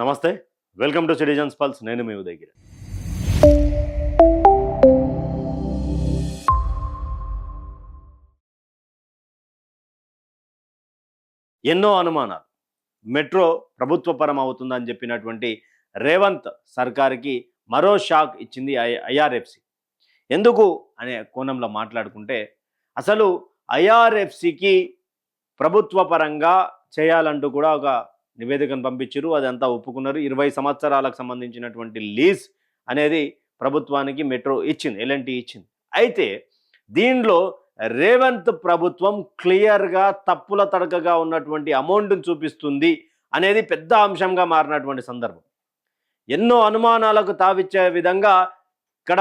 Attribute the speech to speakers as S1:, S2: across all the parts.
S1: నమస్తే, welcome to citizens pulse. నేను మీ ఉదయగిరి. ఎన్నో అనుమానాలు. మెట్రో ప్రభుత్వపరం అవుతుందని చెప్పినటువంటి రేవంత్ సర్కార్కి మరో షాక్ ఇచ్చింది ఐఆర్ఎఫ్సి. ఎందుకు అనే కోణంలో మాట్లాడుకుంటే, అసలు ఐఆర్ఎఫ్సికి ప్రభుత్వ పరంగా చేయాలంటూ కూడా ఒక నివేదికను పంపించారు. అదంతా ఒప్పుకున్నారు. 20 సంవత్సరాలకు సంబంధించినటువంటి లీజ్ అనేది ప్రభుత్వానికి మెట్రో ఇచ్చింది, ఎల్ఎన్టీ ఇచ్చింది. అయితే దీనిలో రేవంత్ ప్రభుత్వం క్లియర్గా తప్పుల తడకగా ఉన్నటువంటి అమౌంట్ని చూపిస్తుంది అనేది పెద్ద అంశంగా మారినటువంటి సందర్భం. ఎన్నో అనుమానాలకు తావిచ్చే విధంగా ఇక్కడ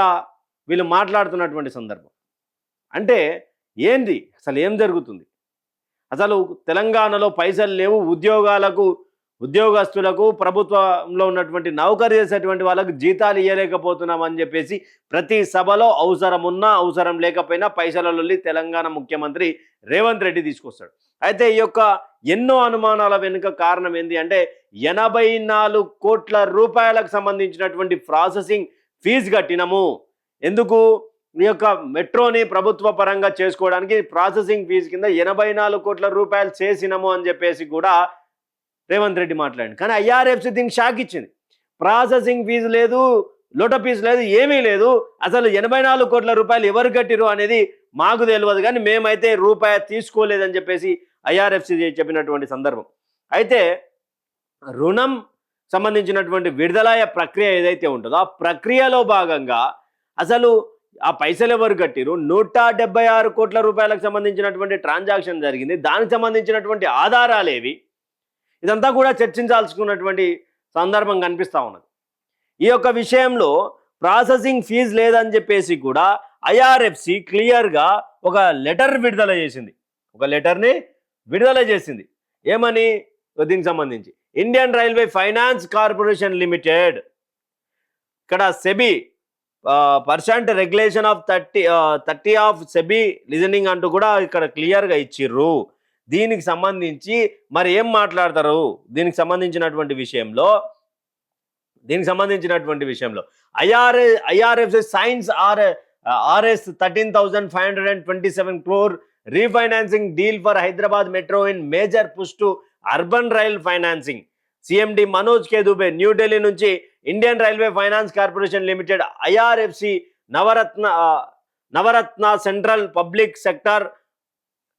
S1: వీళ్ళు మాట్లాడుతున్నటువంటి సందర్భం. అంటే ఏంది అసలు, ఏం జరుగుతుంది? అసలు తెలంగాణలో పైసలు లేవు, ఉద్యోగస్తులకు ప్రభుత్వంలో ఉన్నటువంటి నౌకరీ చేసేటువంటి వాళ్ళకు జీతాలు ఇవ్వలేకపోతున్నామని చెప్పేసి ప్రతి సభలో అవసరం ఉన్నా అవసరం లేకపోయినా పైసలలో తెలంగాణ ముఖ్యమంత్రి రేవంత్ రెడ్డి తీసుకొస్తాడు. అయితే ఈ యొక్క ఎన్నో అనుమానాల వెనుక కారణం ఏంటి అంటే, 84 కోట్ల రూపాయలకు సంబంధించినటువంటి ప్రాసెసింగ్ ఫీజు కట్టినము. ఎందుకు? ఈ యొక్క మెట్రోని ప్రభుత్వ పరంగా చేసుకోవడానికి ప్రాసెసింగ్ ఫీజు కింద 84 కోట్ల రూపాయలు చేసినాము అని చెప్పేసి కూడా రేవంత్ రెడ్డి మాట్లాడింది. కానీ ఐఆర్ఎఫ్సి దీనికి షాక్ ఇచ్చింది. ప్రాసెసింగ్ ఫీజు లేదు, లోట ఫీజు లేదు, ఏమీ లేదు. అసలు 84 కోట్ల రూపాయలు ఎవరు కట్టిరు అనేది మాకు తెలియదు, కానీ మేమైతే రూపాయి తీసుకోలేదని చెప్పేసి ఐఆర్ఎఫ్సి చెప్పినటువంటి సందర్భం. అయితే రుణం సంబంధించినటువంటి విడుదలయ్యే ప్రక్రియ ఏదైతే ఉంటుందో ఆ ప్రక్రియలో భాగంగా అసలు ఆ పైసలు ఎవరు కట్టిరు, 176 కోట్ల రూపాయలకు సంబంధించినటువంటి ట్రాన్సాక్షన్ జరిగింది, దానికి సంబంధించినటువంటి ఆధారాలు ఏవి, ఇదంతా కూడా చర్చించాల్సుకున్నటువంటి సందర్భం కనిపిస్తూ ఉన్నది. ఈ యొక్క విషయంలో ప్రాసెసింగ్ ఫీజు లేదని చెప్పేసి కూడా ఐఆర్ఎఫ్సి క్లియర్గా ఒక లెటర్ విడుదల చేసింది. ఒక లెటర్ని విడుదల చేసింది. ఏమని? దీనికి సంబంధించి Indian railway finance corporation limited, ఇక్కడ SEBI percent regulation of 30 of SEBI listing అంటూ కూడా ఇక్కడ క్లియర్గా ఇచ్చిర్రు. దీనికి సంబంధించి మరి ఏం మాట్లాడతారు? దీనికి సంబంధించినటువంటి విషయంలో IRFC signs Rs 13,527 crore refinancing deal for Hyderabad metro in major push to urban rail financing. CMD Manoj K Dubey New Delhi నుంచి Indian railway finance corporation limited IRFC Navratna central public sector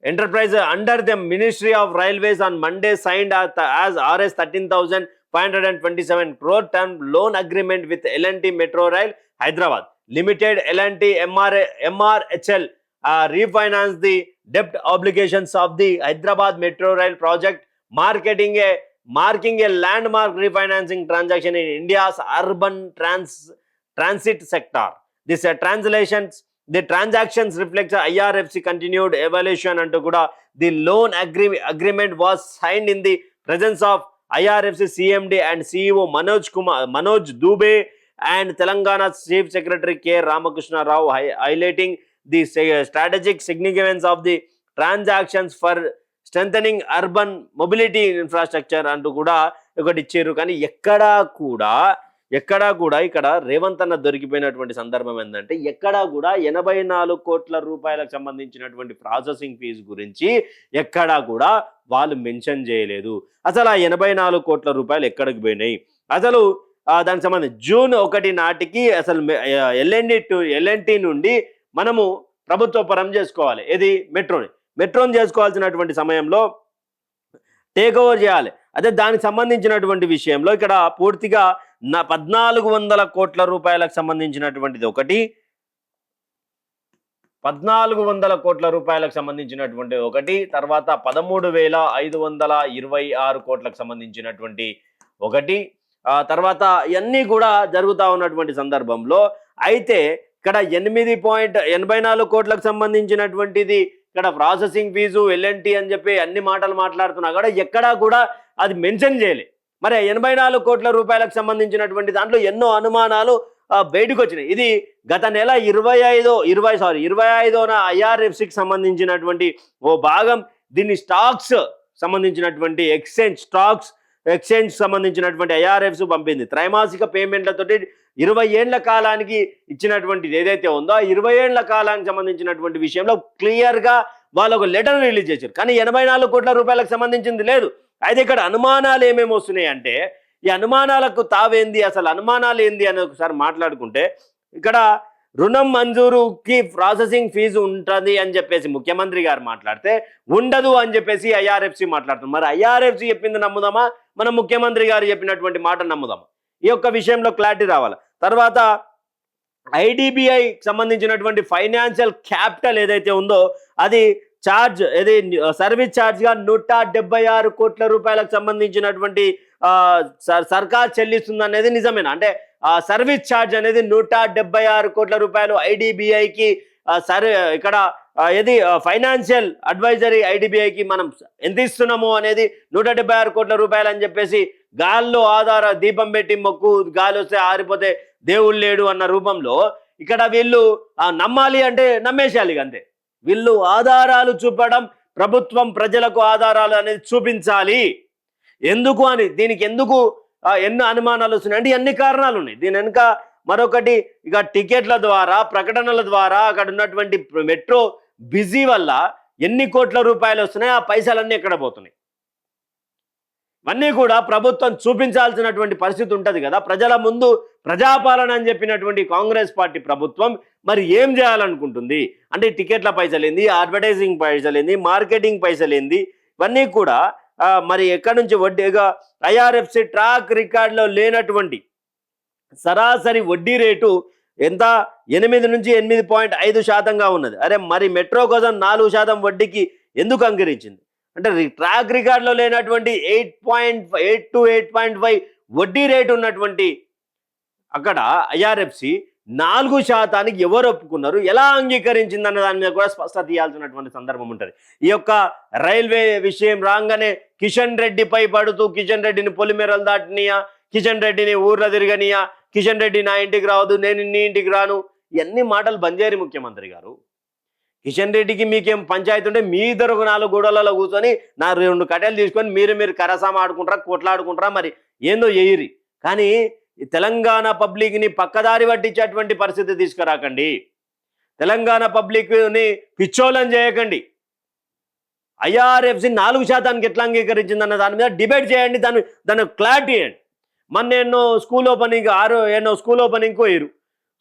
S1: enterprise under the Ministry of Railways on Monday signed as Rs 13,527 crore term loan agreement with L&T Metro Rail Hyderabad Limited. L&T MRHL refinance the debt obligations of the Hyderabad Metro Rail project, marking a landmark refinancing transaction in India's urban transit sector. The transactions reflects IRFC continued evaluation and the loan agreement was signed in the presence of IRFC CMD and CEO Manoj Dubey and Telangana Chief Secretary K. Ramakrishna Rao, highlighting the strategic significance of the transactions for strengthening urban mobility infrastructure అంటూ కూడా ఒకటి ఇచ్చారు. కానీ ఎక్కడా కూడా ఇక్కడ రేవంత్ అన్న దొరికిపోయినటువంటి సందర్భం ఏంటంటే, ఎక్కడా కూడా 84 కోట్ల రూపాయలకు సంబంధించినటువంటి ప్రాసెసింగ్ ఫీజు గురించి ఎక్కడా కూడా వాళ్ళు మెన్షన్ చేయలేదు. అసలు ఆ 84 కోట్ల రూపాయలు ఎక్కడికి పోయినాయి? అసలు దానికి సంబంధించి జూన్ 1 నాటికి అసలు ఎల్ఎన్టీ నుండి మనము ప్రభుత్వ పరం చేసుకోవాలి. ఇది మెట్రోని చేసుకోవాల్సినటువంటి సమయంలో టేక్ ఓవర్ చేయాలి. అదే దానికి సంబంధించినటువంటి విషయంలో ఇక్కడ పూర్తిగా 1,400 కోట్ల రూపాయలకు సంబంధించినటువంటిది ఒకటి, 1,400 కోట్ల రూపాయలకు సంబంధించినటువంటి ఒకటి, తర్వాత 13,526 కోట్లకు సంబంధించినటువంటి ఒకటి, తర్వాత ఇవన్నీ కూడా జరుగుతూ ఉన్నటువంటి సందర్భంలో అయితే ఇక్కడ 8.84 కోట్లకు సంబంధించినటువంటిది ఇక్కడ ప్రాసెసింగ్ ఫీజు ఎల్ఎన్టీ అని చెప్పి అన్ని మాటలు మాట్లాడుతున్నా కూడా ఎక్కడా కూడా అది మెన్షన్ చేయలే. మరి 84 కోట్ల రూపాయలకు సంబంధించినటువంటి దాంట్లో ఎన్నో అనుమానాలు బయటకు వచ్చినాయి. ఇది గత నెల 25న ఐఆర్ఎఫ్సికి సంబంధించినటువంటి ఓ భాగం దీన్ని స్టాక్స్ సంబంధించినటువంటి ఎక్స్చేంజ్ స్టాక్స్ ఎక్స్చేంజ్ సంబంధించినటువంటి ఐఆర్ఎఫ్స్ పంపింది. త్రైమాసిక పేమెంట్లతోటి 20 ఏళ్ల కాలానికి ఇచ్చినటువంటిది ఏదైతే ఉందో ఆ 20 ఏళ్ల కాలానికి సంబంధించినటువంటి విషయంలో క్లియర్గా వాళ్ళు ఒక లెటర్ రిలీజ్ చేశారు. కానీ 84 కోట్ల రూపాయలకు సంబంధించింది లేదు. అయితే ఇక్కడ అనుమానాలు ఏమేమి వస్తున్నాయి అంటే ఈ అనుమానాలకు తావేంది, అసలు అనుమానాలు ఏంది అని ఒకసారి మాట్లాడుకుంటే ఇక్కడ రుణం మంజూరుకి ప్రాసెసింగ్ ఫీజు ఉంటుంది అని చెప్పేసి ముఖ్యమంత్రి గారు మాట్లాడితే ఉండదు అని చెప్పేసి ఐఆర్ఎఫ్సి మాట్లాడుతుంది. మరి ఐఆర్ఎఫ్సి చెప్పింది నమ్ముదామా, మన ముఖ్యమంత్రి గారు చెప్పినటువంటి మాట నమ్ముదామా? ఈ యొక్క విషయంలో క్లారిటీ రావాలి. తర్వాత ఐడిబిఐ సంబంధించినటువంటి ఫైనాన్షియల్ క్యాపిటల్ ఏదైతే ఉందో అది ఛార్జ్ ఏది సర్వీస్ ఛార్జ్గా 176 కోట్ల రూపాయలకు సంబంధించినటువంటి సర్కార్ చెల్లిస్తుంది అనేది నిజమేనా? అంటే సర్వీస్ ఛార్జ్ అనేది 176 కోట్ల రూపాయలు ఐడిబిఐకి ఇక్కడ ఏది ఫైనాన్షియల్ అడ్వైజరీ ఐడిబిఐకి మనం ఎంత ఇస్తున్నాము అనేది 176 కోట్ల రూపాయలు అని చెప్పేసి గాల్లో ఆధార దీపం పెట్టి మొక్కు గాలి వస్తే ఆరిపోతే దేవుడు లేడు అన్న రూపంలో ఇక్కడ వీళ్ళు నమ్మాలి అంటే నమ్మేసేయాలి అంతే. వీళ్ళు ఆధారాలు చూపడం, ప్రభుత్వం ప్రజలకు ఆధారాలు అనేది చూపించాలి. ఎందుకు అని దీనికి ఎందుకు ఎన్నో అనుమానాలు వస్తున్నాయి అంటే అన్ని కారణాలు ఉన్నాయి దీని వెనుక. మరొకటి ఇక టికెట్ల ద్వారా, ప్రకటనల ద్వారా అక్కడ ఉన్నటువంటి మెట్రో బిజీ వల్ల ఎన్ని కోట్ల రూపాయలు వస్తున్నాయి, ఆ పైసలన్నీ ఎక్కడ పోతున్నాయి, ఇవన్నీ కూడా ప్రభుత్వం చూపించాల్సినటువంటి పరిస్థితి ఉంటుంది కదా. ప్రజల ముందు ప్రజాపాలన అని చెప్పినటువంటి కాంగ్రెస్ పార్టీ ప్రభుత్వం మరి ఏం చేయాలనుకుంటుంది అంటే టికెట్ల పైసలేంది, అడ్వర్టైజింగ్ పైసలేంది, మార్కెటింగ్ పైసలేంది, ఇవన్నీ కూడా మరి ఎక్కడి నుంచి వడ్డీగా ఐఆర్ఎఫ్సి ట్రాక్ రికార్డులో లేనటువంటి సరాసరి వడ్డీ రేటు ఎంత 8 నుంచి 8.5% ఉన్నది. అరే మరి మెట్రో కోసం 4% వడ్డీకి ఎందుకు అంగీకరించింది అంటే ట్రాక్ రికార్డులో లేనటువంటి 8.8 to 8.5 వడ్డీ రేటు ఉన్నటువంటి అక్కడ ఐఆర్ఎఫ్సి 4% ఎవరు ఒప్పుకున్నారు, ఎలా అంగీకరించింది అన్న దాని మీద కూడా స్పష్టత ఇవ్వాల్సినటువంటి సందర్భం ఉంటుంది. ఈ యొక్క రైల్వే విషయం రాగానే కిషన్ రెడ్డిపై పడుతూ కిషన్ రెడ్డిని పొలిమేరలు దాటినియా, కిషన్ రెడ్డిని ఊర్లో తిరగనియా, కిషన్ రెడ్డి నా ఇంటికి రావద్దు, నేను నీ ఇంటికి రాను, ఇవన్నీ మాటలు బంద్ చేయరు ముఖ్యమంత్రి గారు. కిషన్ రెడ్డికి మీకేం పంచాయతీ ఉంటే మీ ఇద్దరు 4 గోడలలో కూర్చొని నా 2 కట్టెలు తీసుకొని మీరు కరసామ ఆడుకుంటారా, కొట్లాడుకుంటారా, మరి ఏందో ఎయిరి. కానీ ఈ తెలంగాణ పబ్లిక్ని పక్కదారి పట్టించేటువంటి పరిస్థితి తీసుకురాకండి. తెలంగాణ పబ్లిక్ని పిచ్చోళం చేయకండి. ఐఆర్ఎఫ్సి 4% ఎట్లా అంగీకరించిందన్న దాని మీద డిబేట్ చేయండి, దాన్ని క్లారిటీ ఇవ్వండి. మొన్న స్కూల్ ఓపెనింగ్ స్కూల్ ఓపెనింగ్కి పోయారు.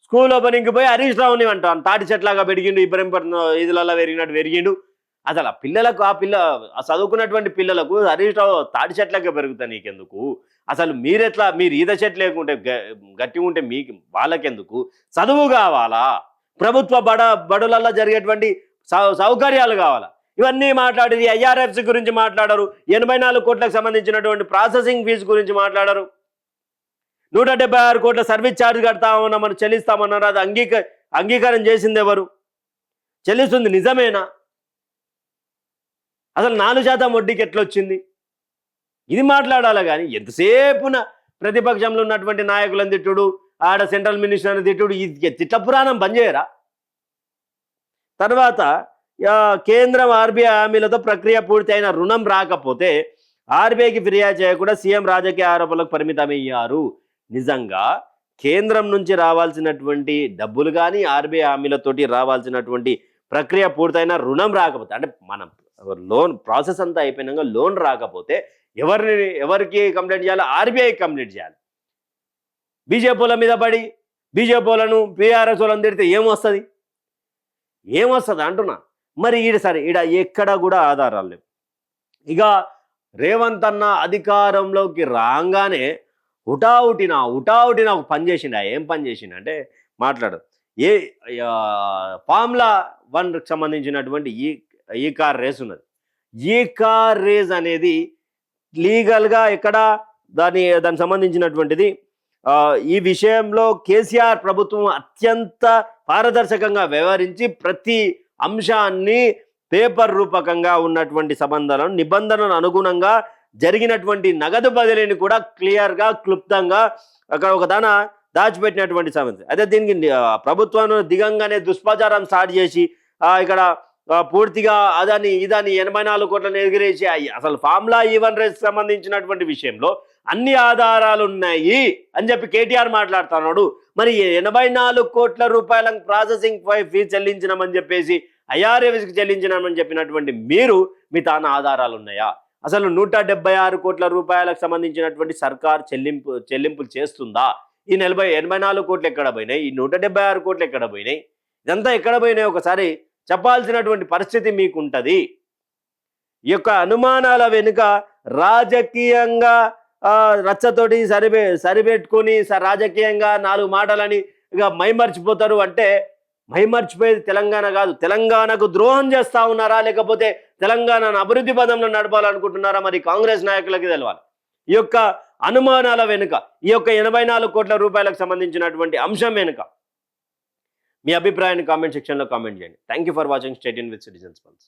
S1: స్కూల్ ఓపెనింగ్కి పోయి హరీష్ రావుని అంటాను తాటి చెట్లాగా పెరిగిండు, ఇబ్రహీంపట్నం ఇదిలలో పెరిగినట్టు పెరిగిండు. అసలు ఆ పిల్లలకు చదువుకున్నటువంటి పిల్లలకు హరీష్ రావు తాటి చెట్లాగా పెరుగుతా నీకెందుకు? అసలు మీరు ఈత చెట్లు లేకుంటే గట్టి ఉంటే మీకు వాళ్ళకెందుకు? చదువు కావాలా, ప్రభుత్వ బడులలో జరిగేటువంటి సౌకర్యాలు కావాలా, ఇవన్నీ మాట్లాడేది. ఐఆర్ఎఫ్సి గురించి మాట్లాడరు, 84 కోట్లకు సంబంధించినటువంటి ప్రాసెసింగ్ ఫీజు గురించి మాట్లాడరు, 176 కోట్ల సర్వీస్ ఛార్జ్ కడతామన్నా చెల్లిస్తామన్నారు. అది అంగీకారం చేసింది ఎవరు? చెల్లిస్తుంది నిజమేనా? అసలు 4% వడ్డీకి ఎట్లొచ్చింది? ఇది మాట్లాడాలి. కానీ ఎంతసేపున ప్రతిపక్షంలో ఉన్నటువంటి నాయకులను తిట్టుడు, ఆడ సెంట్రల్ మినిస్టర్ని తిట్టుడు, ఇది తిట్ల పురాణం బంద్ చేయరా? తర్వాత కేంద్రం ఆర్బీఐ హామీలతో ప్రక్రియ పూర్తయిన రుణం రాకపోతే ఆర్బీఐకి ఫిర్యాదు చేయకుండా సీఎం రాజకీయ ఆరోపణలకు పరిమితమయ్యారు. నిజంగా కేంద్రం నుంచి రావాల్సినటువంటి డబ్బులు కానీ ఆర్బీఐ హామీలతోటి రావాల్సినటువంటి ప్రక్రియ పూర్తయిన రుణం రాకపోతే అంటే మనం లోన్ ప్రాసెస్ అంతా అయిపోయినాక లోన్ రాకపోతే ఎవరికి కంప్లైంట్ చేయాలి? ఆర్బీఐకి కంప్లైంట్ చేయాలి. బీజేపీల మీద పడి బీజేపీలను పీఆర్ఎస్ వాళ్ళని తిడితే ఏమొస్తుంది అంటున్నా. మరి ఈడ ఎక్కడ కూడా ఆధారాలు లేవు. ఇక రేవంత్ అన్న అధికారంలోకి రాగానే హుటాహుటిన ఒక పని చేసిండు. ఏం పని చేసిండు అంటే మాట్లాడు ఫార్ములా 1కి సంబంధించినటువంటి ఈ కార్ రేస్ ఉన్నది. ఈ కార్ రేస్ అనేది లీగల్గా ఎక్కడ దానికి సంబంధించినటువంటిది. ఈ విషయంలో కేసీఆర్ ప్రభుత్వం అత్యంత పారదర్శకంగా వ్యవహరించి ప్రతి అంశాన్ని పేపర్ రూపకంగా ఉన్నటువంటి నిబంధనలకు అనుగుణంగా జరిగినటువంటి నగదు బదిలీని కూడా క్లియర్గా క్లుప్తంగా అక్కడ ఒక దాచిపెట్టినటువంటి సమస్య. అదే దీనికి ప్రభుత్వం దిగంగానే దుష్ప్రచారం స్టార్ట్ చేసి ఇక్కడ పూర్తిగా అదని ఇదని 84 కోట్లను ఎగిరేసి అసలు ఫార్ములా ఈవన్ రేస్ సంబంధించినటువంటి విషయంలో అన్ని ఆధారాలు ఉన్నాయి అని చెప్పి కేటీఆర్ మాట్లాడుతున్నాడు. మరి 84 కోట్ల రూపాయల ప్రాసెసింగ్ ఫీ చెల్లించినామని చెప్పేసి ఐఆర్ఎస్కి చెల్లించినామని చెప్పినటువంటి మీరు మీ తాను ఆధారాలు ఉన్నాయా? అసలు 176 కోట్ల రూపాయలకు సంబంధించినటువంటి సర్కార్ చెల్లింపులు చేస్తుందా? ఈ 84 కోట్లు ఎక్కడ పోయినాయి? ఈ 176 కోట్లు ఎక్కడ పోయినాయి? ఇదంతా ఎక్కడ పోయినాయి ఒకసారి చెప్పాల్సినటువంటి పరిస్థితి మీకు ఉంటుంది. ఈ యొక్క అనుమానాల వెనుక రాజకీయంగా రచ్చతోటి సరిపెట్టుకొని రాజకీయంగా 4 మాటలని ఇక మైమర్చిపోతారు అంటే మైమర్చిపోయేది తెలంగాణ కాదు. తెలంగాణకు ద్రోహం చేస్తా ఉన్నారా, లేకపోతే తెలంగాణను అభివృద్ధి పదంలో నడపాలనుకుంటున్నారా? మరి కాంగ్రెస్ నాయకులకి తెలవాలి. ఈ యొక్క అనుమానాల వెనుక, ఈ యొక్క 84 కోట్ల రూపాయలకు సంబంధించినటువంటి అంశం వెనుక మీ అభిప్రాయాన్ని కామెంట్ సెక్షన్లో కామెంట్ చేయండి. Thank you for watching. Stay tuned with citizens pulse.